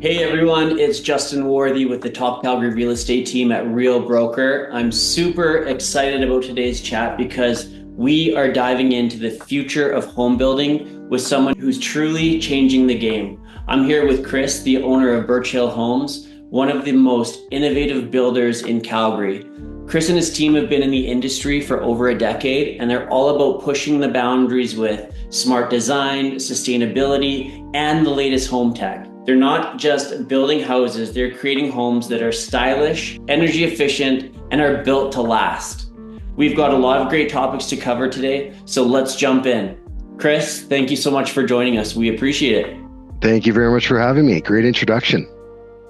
Hey everyone, it's Justin Worthy with the Top Calgary Real Estate Team at Real Broker. I'm super excited about today's chat because we are diving into the future of home building with someone who's truly changing the game. I'm here with Chris, the owner of Birchhill Homes, one of the most innovative builders in Calgary. Chris and his team have been in the industry for over a decade, and they're all about pushing the boundaries with smart design, sustainability, and the latest home tech. They're not just building houses, they're creating homes that are stylish, energy efficient, and are built to last. We've got a lot of great topics to cover today, so let's jump in. Chris, thank you so much for joining us. We appreciate it. Thank you very much for having me. Great introduction.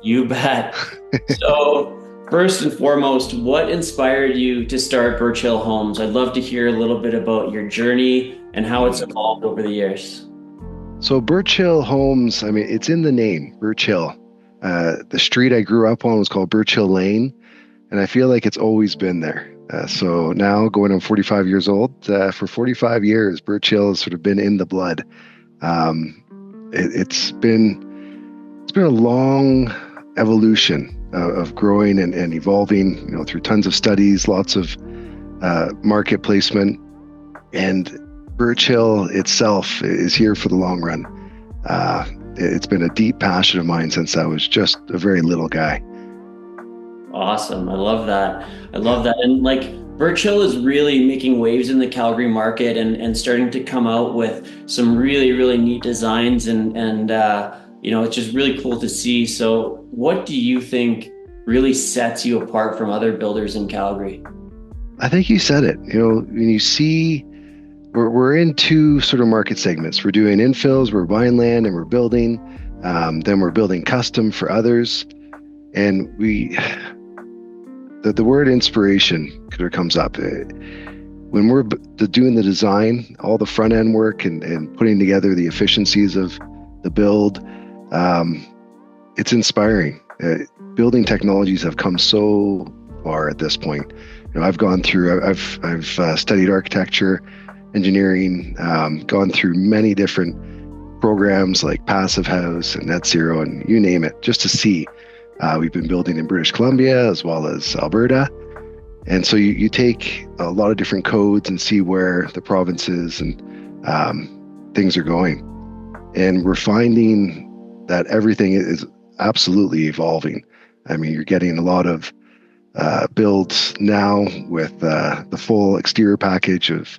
You bet. So, first and foremost, what inspired you to start Birchhill Homes? I'd love to hear a little bit about your journey and how it's evolved over the years. So Birchhill Homes, it's in the name, Birchhill. The street I grew up on was called Birchhill Lane, and I feel like it's always been there. So now going on 45 years old, for 45 years, Birchhill has sort of been in the blood. It's been a long evolution of growing and evolving, through tons of studies, lots of market placement, and Birchhill itself is here for the long run. It's been a deep passion of mine since I was just a very little guy. Awesome. I love that. I love that. And like Birchhill is really making waves in the Calgary market and starting to come out with some really, really neat designs and it's just really cool to see. So what do you think really sets you apart from other builders in Calgary? I think you said it. When you see we're in two sort of market segments. We're doing infills, we're buying land and we're building. Then we're building custom for others. And the word inspiration comes up. When we're doing the design, all the front end work and putting together the efficiencies of the build, it's inspiring. Building technologies have come so far at this point. I've gone through, I've studied architecture, engineering, gone through many different programs like Passive House and Net Zero and you name it, just to see. We've been building in British Columbia as well as Alberta. And so you take a lot of different codes and see where the provinces and things are going. And we're finding that everything is absolutely evolving. You're getting a lot of builds now with the full exterior package of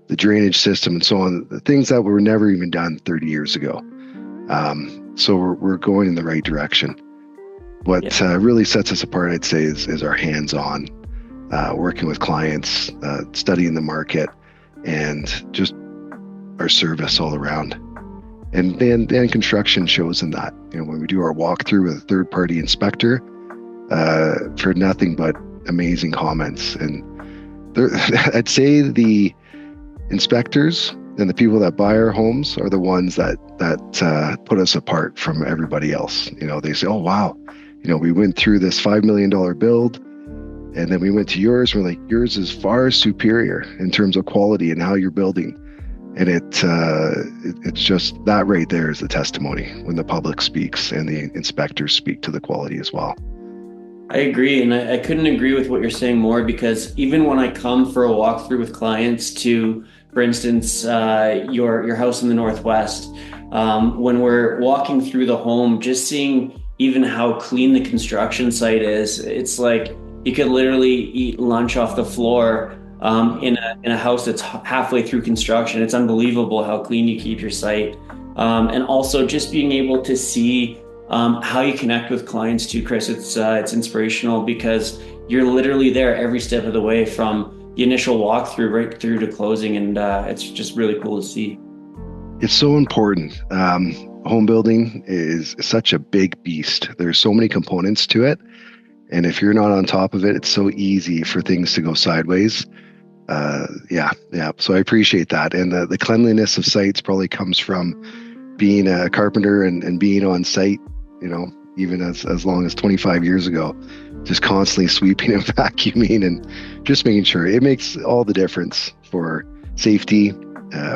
the drainage system and so on, the things that were never even done 30 years ago. So we're going in the right direction. What really sets us apart, I'd say, is our hands-on, working with clients, studying the market, and just our service all around. And then construction shows in that. When we do our walkthrough with a third-party inspector, for nothing but amazing comments. And I'd say the inspectors and the people that buy our homes are the ones that put us apart from everybody else. They say, "Oh wow, we went through this $5 million build, and then we went to yours. We're like, yours is far superior in terms of quality and how you're building." And it's just that right there is the testimony when the public speaks and the inspectors speak to the quality as well. I agree, and I couldn't agree with what you're saying more, because even when I come for a walkthrough with clients to, for instance, your house in the Northwest, when we're walking through the home, just seeing even how clean the construction site is, it's like you could literally eat lunch off the floor in a house that's halfway through construction. It's unbelievable how clean you keep your site, and also just being able to see how you connect with clients too, Chris. It's inspirational because you're literally there every step of the way from the initial walkthrough right through to closing, and it's just really cool to see. It's so important. Home building is such a big beast. There's so many components to it, and if you're not on top of it, it's so easy for things to go sideways. So I appreciate that, and the cleanliness of sites probably comes from being a carpenter and being on site. Even as long as 25 years ago, just constantly sweeping and vacuuming and just making sure. It makes all the difference for safety,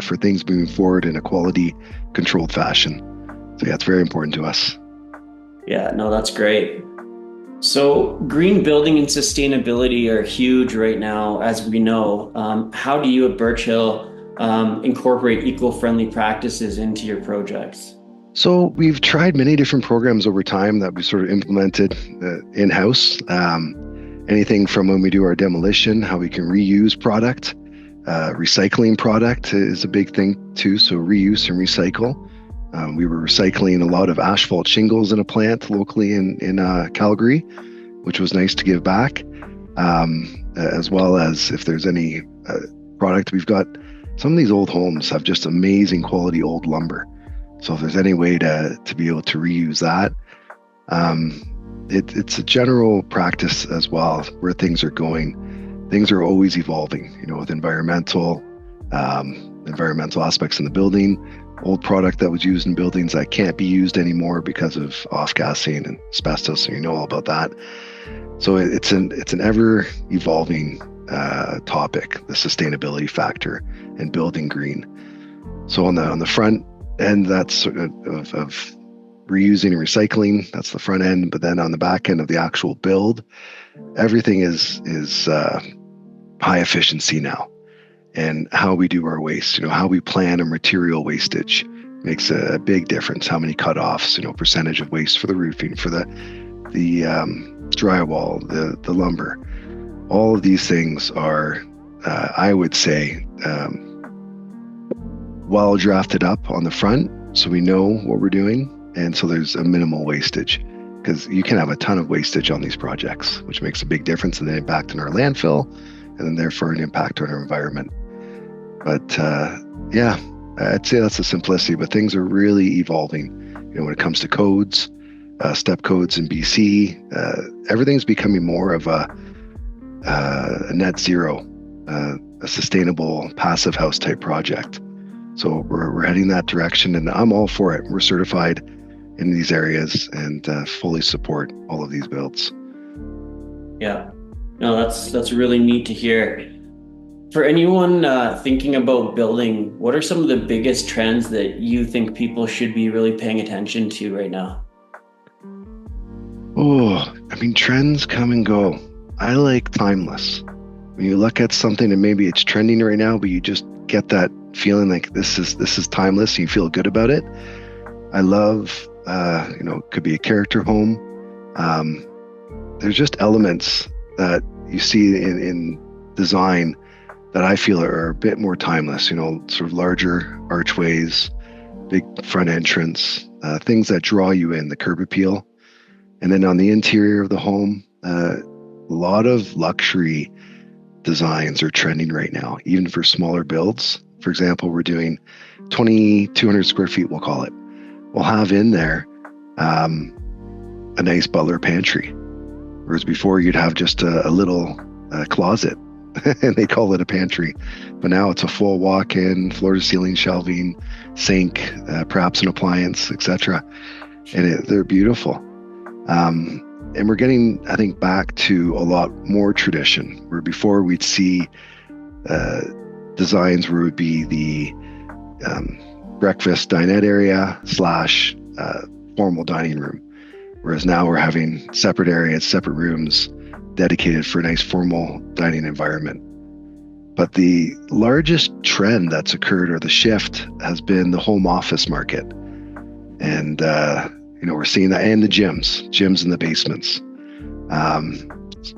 for things moving forward in a quality controlled fashion. So yeah, it's very important to us. Yeah, no, that's great. So, green building and sustainability are huge right now, as we know. How do you at Birchhill incorporate eco-friendly practices into your projects? So we've tried many different programs over time that we sort of implemented in-house. Anything from when we do our demolition, how we can reuse product. Recycling product is a big thing too, so reuse and recycle. We were recycling a lot of asphalt shingles in a plant locally in Calgary, which was nice to give back, as well as if there's any product. We've got some of these old homes have just amazing quality old lumber. So if there's any way to be able to reuse that, it's a general practice as well where things are going. Things are always evolving, with environmental aspects in the building, old product that was used in buildings that can't be used anymore because of off-gassing and asbestos, and you know all about that. So it's an ever evolving topic, the sustainability factor and building green. So on the front end, that's sort of reusing and recycling. That's the front end, but then on the back end of the actual build, everything is high efficiency now. And how we do our waste, how we plan our material wastage makes a big difference. How many cutoffs, percentage of waste for the roofing, for the drywall, the lumber. All of these things are, I would say, well drafted up on the front, so we know what we're doing, and so there's a minimal wastage. Because you can have a ton of wastage on these projects, which makes a big difference in the impact on our landfill, and then therefore an impact on our environment. But yeah, I'd say that's the simplicity, but things are really evolving. When it comes to codes, step codes in BC, everything's becoming more of a net zero, a sustainable passive house type project. So we're heading that direction, and I'm all for it. We're certified in these areas and fully support all of these builds. Yeah, no, that's really neat to hear. For anyone thinking about building, what are some of the biggest trends that you think people should be really paying attention to right now? Oh, trends come and go. I like timeless. When you look at something and maybe it's trending right now, but you just get that feeling like this is timeless and you feel good about it. I love, it could be a character home. There's just elements that you see in design that I feel are a bit more timeless, sort of larger archways, big front entrance, things that draw you in, the curb appeal. And then on the interior of the home, a lot of luxury designs are trending right now, even for smaller builds. For example, we're doing 2,200 square feet, we'll call it. We'll have in there a nice butler pantry, whereas before you'd have just a little closet and they call it a pantry. But now it's a full walk-in, floor-to-ceiling shelving, sink, perhaps an appliance, etc. And they're beautiful. And we're getting, I think, back to a lot more tradition, where before we'd see designs where it would be the breakfast dinette area / formal dining room. Whereas now we're having separate areas, separate rooms dedicated for a nice formal dining environment. But the largest trend that's occurred, or the shift, has been the home office market. And, we're seeing that, and the gyms in the basements.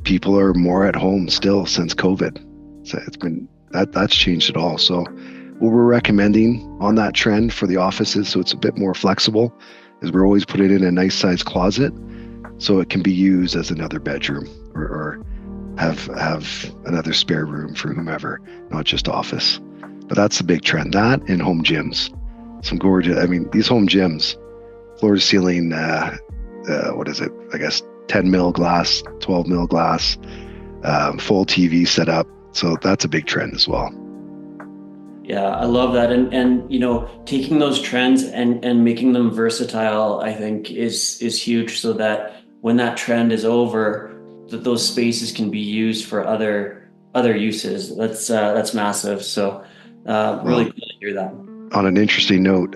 People are more at home still since COVID. So that's changed it all. So what we're recommending on that trend for the offices, so it's a bit more flexible, is we're always putting in a nice sized closet so it can be used as another bedroom or have another spare room for whomever, not just office. But that's the big trend. That and home gyms. Some gorgeous, these home gyms, floor to ceiling, what is it? I guess 10 mil glass, 12 mil glass, full TV setup. So that's a big trend as well. Yeah, I love that. And taking those trends and making them versatile, I think is huge, so that when that trend is over, that those spaces can be used for other uses. That's massive. So really Well, cool to hear that. on an interesting note,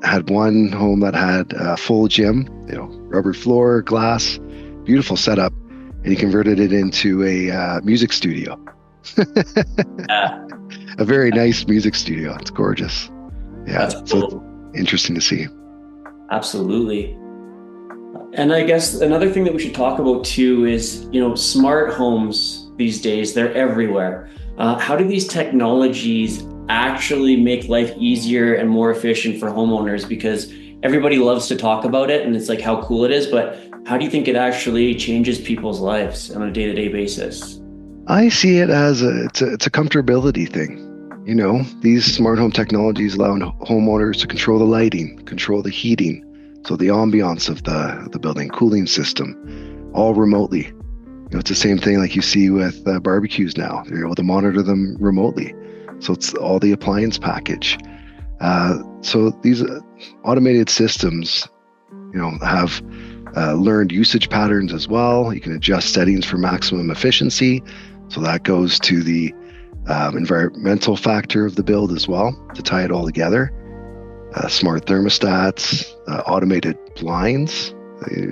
had one home that had a full gym, rubber floor, glass, beautiful setup, and he converted it into a music studio. Yeah, A very nice music studio. It's gorgeous. Yeah, that's so cool. it's interesting to see. Absolutely. And I guess another thing that we should talk about too is, smart homes these days, they're everywhere. How do these technologies actually make life easier and more efficient for homeowners? Because everybody loves to talk about it and it's like how cool it is, but how do you think it actually changes people's lives on a day-to-day basis? I see it as it's a comfortability thing. These smart home technologies allow homeowners to control the lighting, control the heating, so the ambiance of the building, cooling system, all remotely. It's the same thing like you see with barbecues now. You're able to monitor them remotely. So it's all the appliance package. So these automated systems, have learned usage patterns as well. You can adjust settings for maximum efficiency. So that goes to the environmental factor of the build as well to tie it all together. Smart thermostats, automated blinds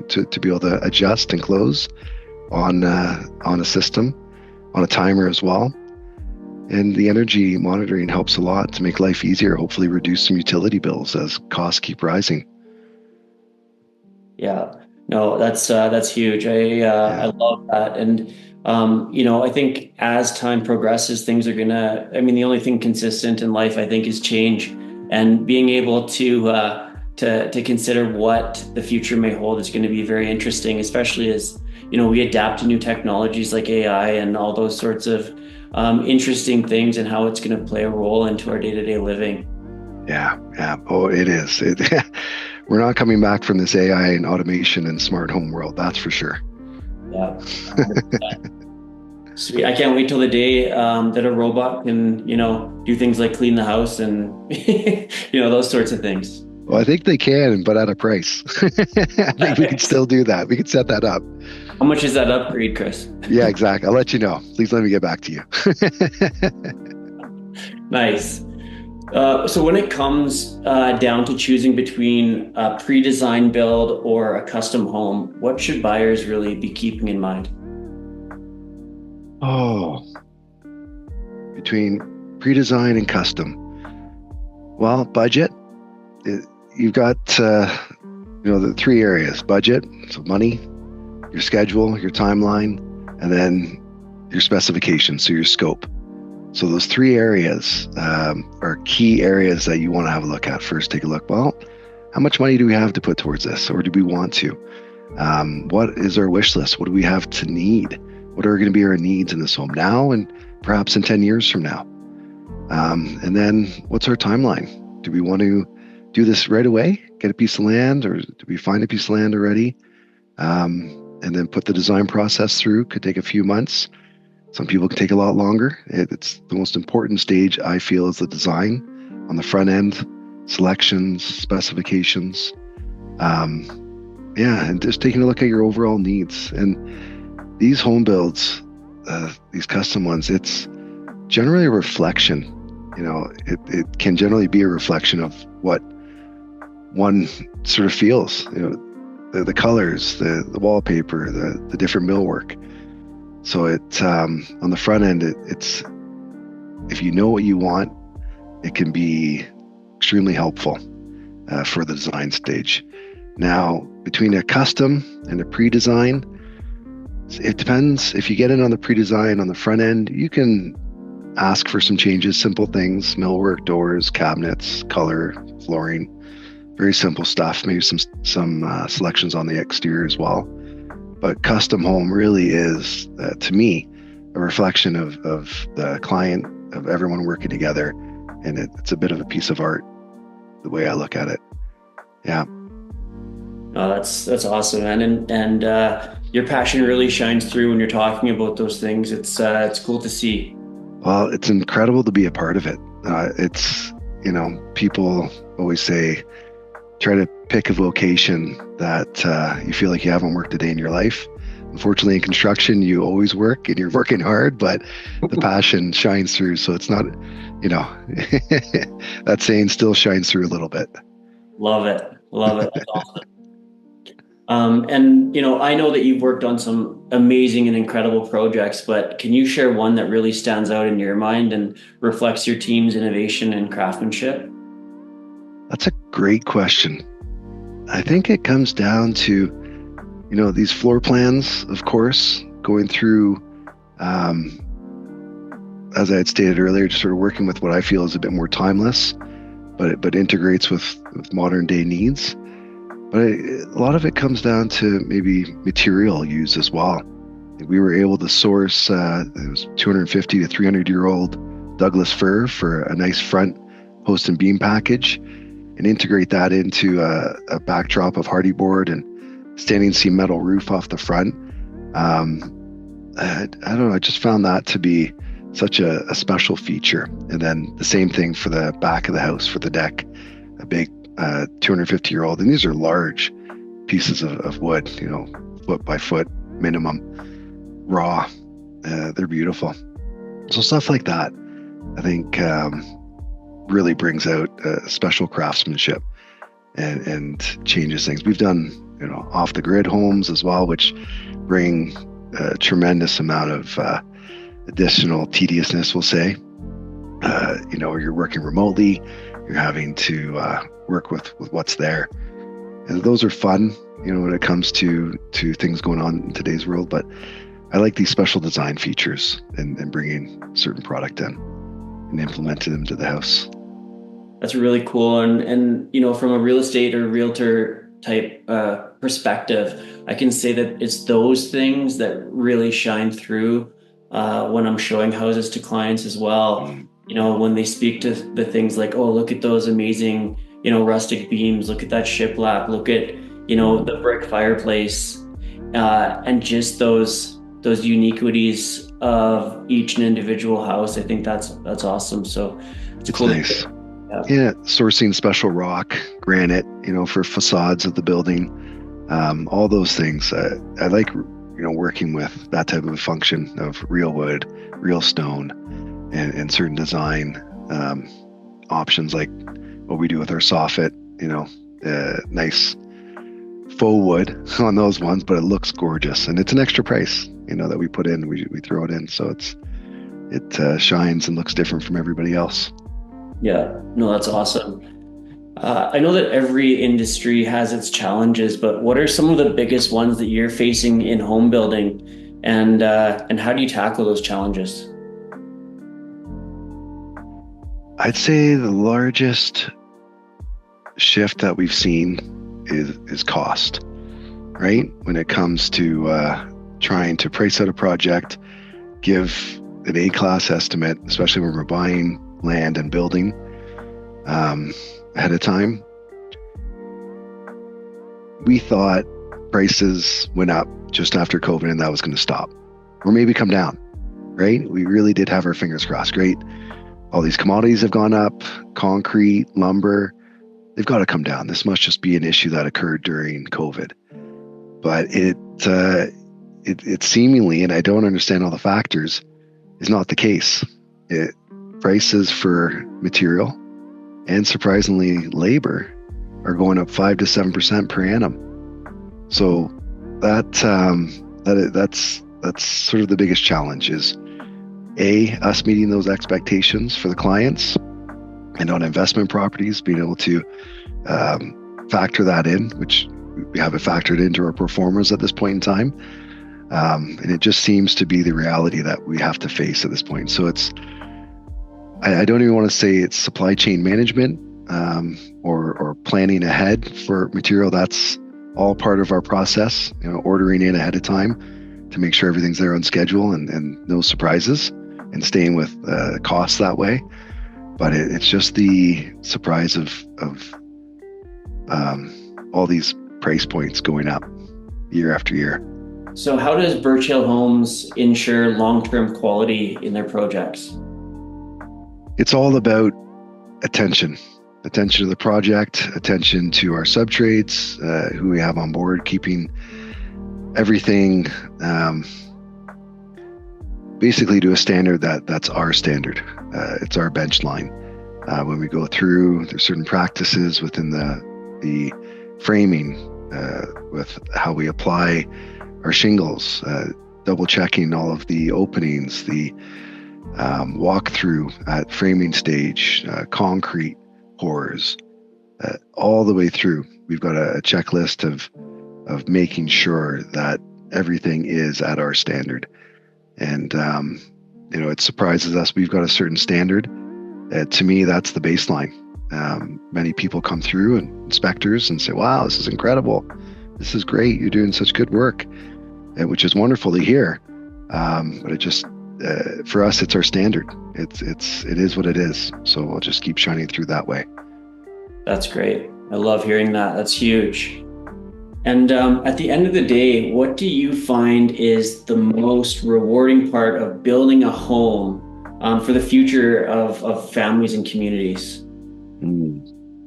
to be able to adjust and close on a system, on a timer as well. And the energy monitoring helps a lot to make life easier, hopefully reduce some utility bills as costs keep rising. Yeah, no, that's huge. I love that, and I think as time progresses, things are gonna. I mean, the only thing consistent in life, I think, is change, and being able to consider what the future may hold is going to be very interesting, especially as we adapt to new technologies like AI and all those sorts of interesting things, and how it's going to play a role into our day-to-day living. Yeah. Oh, it is. We're not coming back from this AI and automation and smart home world, that's for sure. Yeah. 100%. Sweet. I can't wait till the day that a robot can, do things like clean the house and, those sorts of things. Well, I think they can, but at a price. I think we can still do that. We can set that up. How much is that upgrade, Chris? Yeah, exactly. I'll let you know. Please let me get back to you. Nice. So when it comes down to choosing between a pre-designed build or a custom home, what should buyers really be keeping in mind? Oh, between pre-design and custom. Well, budget. You've got the three areas: budget, so money, your schedule, your timeline, and then your specifications, so your scope. So those three areas are key areas that you want to have a look at. First, take a look. Well, how much money do we have to put towards this, or do we want to? What is our wish list? What do we have to need? What are going to be our needs in this home now and perhaps in 10 years from now? And then what's our timeline? Do we want to do this right away, get a piece of land, or do we find a piece of land already? And then put the design process through. Could take a few months. Some people can take a lot longer. It's the most important stage, I feel, is the design on the front end, selections, specifications. And just taking a look at your overall needs. And these home builds, these custom ones, it's generally a reflection. It can generally be a reflection of what one sort of feels. The colors, the wallpaper, the different millwork. So it on the front end, it's if you know what you want, it can be extremely helpful for the design stage. Now, between a custom and a pre-design, it depends. If you get in on the pre-design on the front end, you can ask for some changes, simple things: millwork, doors, cabinets, color, flooring, very simple stuff. Maybe some selections on the exterior as well. But custom home really is, to me, a reflection of the client, of everyone working together, and it's a bit of a piece of art, the way I look at it. Yeah. Oh, that's awesome, man, and your passion really shines through when you're talking about those things. It's cool to see. Well, it's incredible to be a part of it. People always say, try to pick a vocation that you feel like you haven't worked a day in your life. Unfortunately, in construction, you always work and you're working hard, but the passion shines through. So it's not, that saying still shines through a little bit. Love it. Love it. That's awesome. And I know that you've worked on some amazing and incredible projects, but can you share one that really stands out in your mind and reflects your team's innovation and craftsmanship? That's a great question. I think it comes down to, these floor plans, of course, going through, as I had stated earlier, just sort of working with what I feel is a bit more timeless, but integrates with modern day needs. But a lot of it comes down to maybe material use as well. We were able to source, it was 250 to 300-year-old Douglas fir for a nice front post and beam package, and integrate that into a backdrop of hardy board and standing seam metal roof off the front. I don't know, I just found that to be such a special feature. And then the same thing for the back of the house, for the deck, a big 250-year-old. And these are large pieces of wood, foot by foot minimum, raw. They're beautiful. So stuff like that, I think, really brings out special craftsmanship and changes things. We've done, off the grid homes as well, which bring a tremendous amount of additional tediousness, we'll say. You're working remotely, you're having to work with what's there. And those are fun, when it comes to things going on in today's world. But I like these special design features and bringing certain product in and implementing them to the house. That's really cool. And from a real estate or realtor type perspective, I can say that it's those things that really shine through when I'm showing houses to clients as well. When they speak to the things like, oh, look at those amazing, rustic beams, look at that shiplap, look at, the brick fireplace, and just those uniquities of each and individual house. I think that's awesome. So it's cool. Nice. Yeah, sourcing special rock, granite, for facades of the building, all those things. I like, working with that type of a function of real wood, real stone, and certain design options, like what we do with our soffit. Nice faux wood on those ones, but it looks gorgeous, and it's an extra price, that we put in. We throw it in, so it shines and looks different from everybody else. Yeah, no, that's awesome. I know that every industry has its challenges, but what are some of the biggest ones that you're facing in home building, and how do you tackle those challenges? I'd say the largest shift that we've seen is cost, right? When it comes to trying to price out a project, give an A-class estimate, especially when we're buying land and building ahead of time. We thought prices went up just after COVID and that was going to stop, or maybe come down, right? We really did have our fingers crossed. Great. All these commodities have gone up, concrete, lumber, they've got to come down. This must just be an issue that occurred during COVID. But it seemingly, and I don't understand all the factors, is not the case. Prices for material and surprisingly labor are going up 5 to 7% per annum. So that's sort of the biggest challenge, is us meeting those expectations for the clients, and on investment properties being able to factor that in, which we have it factored into our performers at this point in time. And it just seems to be the reality that we have to face at this point. So I don't even want to say it's supply chain management or planning ahead for material. That's all part of our process, ordering in ahead of time to make sure everything's there on schedule and no surprises, and staying with costs that way. But it's just the surprise of all these price points going up year after year. So how does Birchhill Homes ensure long-term quality in their projects? It's all about attention to the project, attention to our subtrades, who we have on board, keeping everything basically to a standard that's our standard. It's our bench line. When we go through, there's certain practices within the the framing, with how we apply our shingles, double checking all of the openings, the walkthrough at framing stage, concrete pours, all the way through. We've got a checklist of making sure that everything is at our standard. And it surprises us. We've got a certain standard. To me, that's the baseline. Many people come through, and inspectors, and say, "Wow, this is incredible. This is great. You're doing such good work," which is wonderful to hear. But it just, for us, it's our standard. It is what it is. So we'll just keep shining through that way. That's great. I love hearing that. That's huge. And at the end of the day, what do you find is the most rewarding part of building a home for the future of families and communities?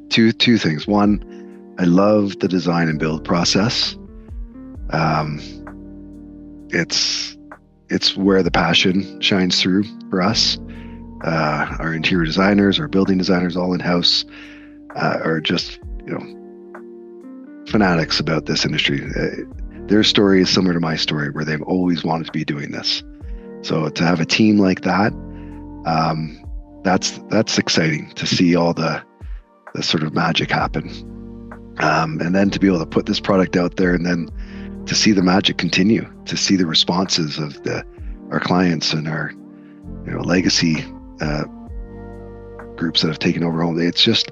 Two things. One, I love the design and build process. It's where the passion shines through for us. Our interior designers, our building designers, all in-house, are just, fanatics about this industry. Their story is similar to my story, where they've always wanted to be doing this. So to have a team like that, that's exciting to see all the sort of magic happen. And then to be able to put this product out there, and then to see the magic continue, to see the responses of our clients and our legacy groups that have taken over home. It's just,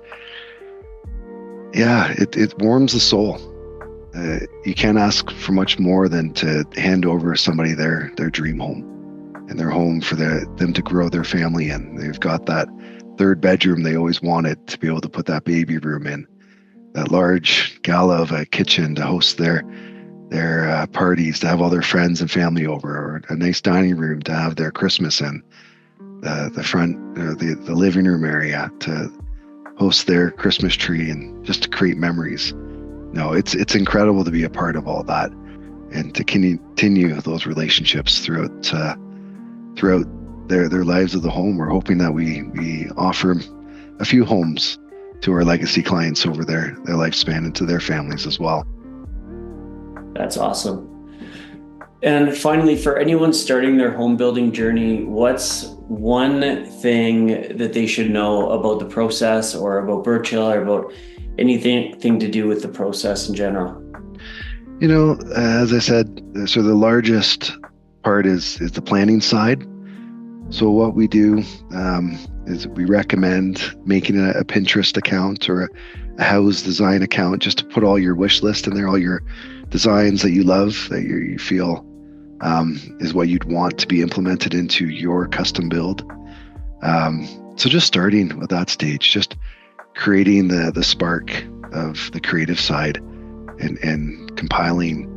it warms the soul. You can't ask for much more than to hand over somebody their dream home, and their home for them to grow their family in. They've got that third bedroom they always wanted, to be able to put that baby room in, that large gala of a kitchen to host their parties, to have all their friends and family over, or a nice dining room to have their Christmas in, the front, the living room area to host their Christmas tree, and just to create memories. No, it's incredible to be a part of all that, and to continue those relationships throughout their lives of the home. We're hoping that we offer a few homes to our legacy clients over their lifespan, and to their families as well. That's awesome. And finally, for anyone starting their home building journey, what's one thing that they should know about the process, or about Birchhill, or about anything to do with the process in general? As I said, so the largest part is the planning side. So what we do is we recommend making a Pinterest account, or a house design account, just to put all your wish list in there, all your designs that you love, that you feel is what you'd want to be implemented into your custom build. So just starting with that stage, just creating the spark of the creative side, and compiling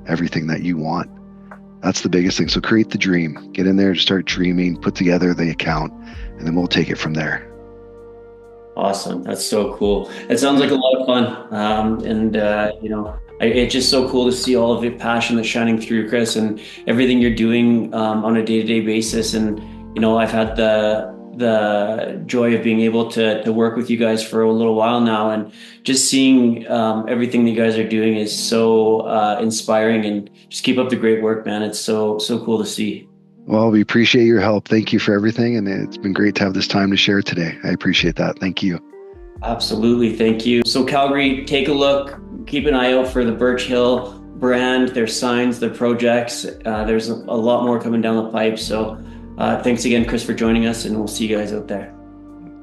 everything that you want. That's the biggest thing. So create the dream, get in there, start dreaming, put together the account, and then we'll take it from there. Awesome. That's so cool. It sounds like a lot of fun. It's just so cool to see all of your passion that's shining through, Chris, and everything you're doing on a day-to-day basis. And, I've had the joy of being able to work with you guys for a little while now, and just seeing everything that you guys are doing is so inspiring. And just keep up the great work, man. It's so cool to see. Well, we appreciate your help. Thank you for everything. And it's been great to have this time to share today. I appreciate that. Thank you. Absolutely. Thank you. So Calgary, take a look, keep an eye out for the Birchhill brand, their signs, their projects. There's a lot more coming down the pipe. So thanks again, Chris, for joining us, and we'll see you guys out there.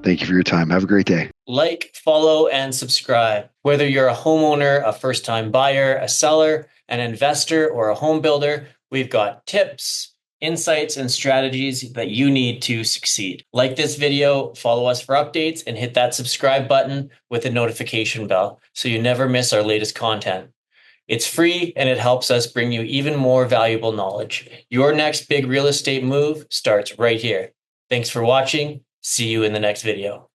Thank you for your time. Have a great day. Like, follow, and subscribe. Whether you're a homeowner, a first-time buyer, a seller, an investor, or a home builder, we've got tips, insights, and strategies that you need to succeed. Like this video, follow us for updates, and hit that subscribe button with a notification bell so you never miss our latest content. It's free, and it helps us bring you even more valuable knowledge. Your next big real estate move starts right here. Thanks for watching. See you in the next video.